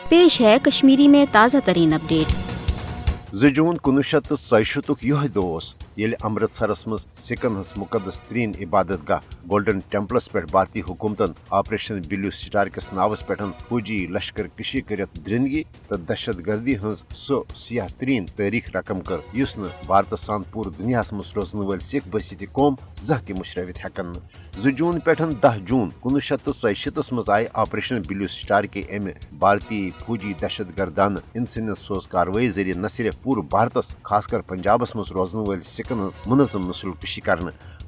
पेश है कश्मीरी में ताज़ा तरीन अपडेट। 2 जून 1964 यह दह ये अमृतसरस मज सिखन हज मुकदस तरीन इबादत गाह गोल्डन टेम्पलस पे भारतीय हुकूमतन ऑपरेशन ब्लू स्टार किस नावस पे फौजी लश्कर कशी कर द्रिंदगी तो दहशत गर्दी हज सो सियाह तरीन तारीख रकम कर युस न भारत सान पूर दुनिया मज रोजन वल सिख बसीती कौम जह मुशरवित हेकन 2 जून पे 10 जून 1964 मज आय ऑपरेशन ब्लू स्टार के अमे भारतीय फौजी दहशत गर्दान इंसानियत सोज कार्रवाई जरिए न सिर्फ पूरे भारत खासकर पंजाबस मज रोजन वल सिखन हज मुनज़म नस्ल कशी कर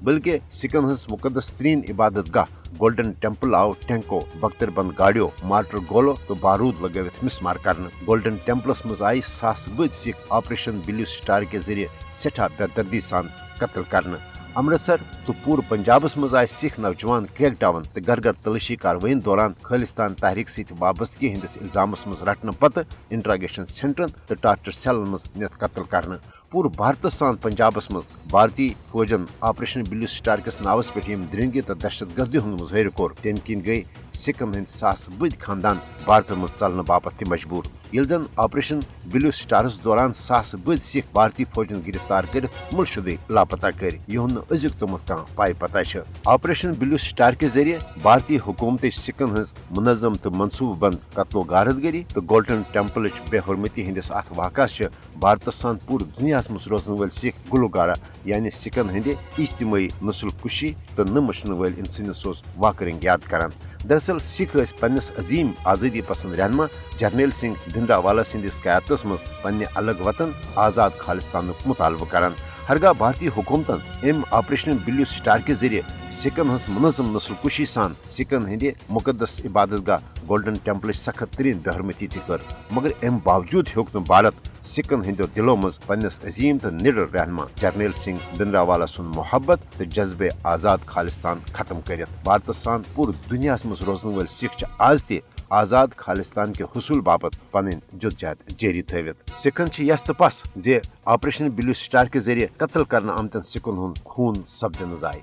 बल्कि सिखन हज मुकदस तरीन इबादत गाह गोल्डन टेम्पल आव टैंको बख्तरबंद गाड़ियों मार्टर गोलो तो बारूद लगवित मिसमार कर गोल्डन टेम्पलस मज आई सास बद सिख ऑपरेशन ब्लू स्टार के जरिए सठा बेदर्दी सान कत्ल कर अमृतसर तो पूर्व पंजाबस मज आय सिख नौजवान क्रैक डाउन तो घर घर तलाशी कार्रवाइन दौरान खालिस्तान तहरीक सत वाबस्तगी हंदिस इल्जामस मज रटने पत इंट्रागेशन सेंटरन तो टार्चर सेलन मज नित कत्ल कर पूर्व भारत सान पंजाबस मज भारतीय फौजन ऑपरेशन ब्लू स्टार किस नावस पे द्रिंदगी तो दहशत गर्दी हूं मुजहर कोर तम किन गई सिखन हंद सास बद खानदान भारत मज चलने बापत मजबूर ये जन ऑपरेशन ब्लू स्टारस दौरान सास बद सिख भारतीय फौजन गिरफ्तार कर मुलशुदे लापता कर यह अजुक तमुत कह पाई पता ऑपरेशन ब्लू स्टार के जरिए भारतीय हुकूमत सिखन हज मुनज़म तो मनसूबह बंद कत्लो गारतगरी तो गोल्डन टेम्पल बेहरमती हंदिस अत वाक़स भारत सान पूरे दुनिया मज रोजन वल सिख गुलगारा यानी सिखन हंदे इज्तिमाई नस्ल कुशी तो न मशन वल इंसानियत सोज वाकरिंग याद करान दरअसल सिख पन्नस अजीम आज़ादी पसंद रहनमा जर्नैल सिंह भिंद्रावाला सिंदिस क़यादतस मज पन्ने अलग वतन आज़ाद खालिस्तान मुतालबा करान हरगा भारतीय हुकूमतन एम ऑपरेशन ब्लू स्टार के जरिए सिखन हज मुनज़म नस्ल कुशी सान सिखन हंदे मुकदस इबादत गाह गोल्डन टेम्पल सख्त तरीन बेहरमती कर मगर अम बावजूद हेक न भारत सिखन हंदो दिलो मज पन्नस अजीम तो निडर रहनमा जर्नैल सिंह भिंद्रावाला सुन मोहब्बत तो जज्बे आज़ाद खालिस्तान खत्म कर भारत सान पूरे दुनिया मज रोजन वल सिख आज ते आज़ाद खालिस्तान के हुसूल बाबत पन जुदजहद जारी थवित सिखन यस तो पस जे ऑपरेशन ब्लू स्टार के जरिए कत्ल करने आमतन सिखन खून सपदन जाय।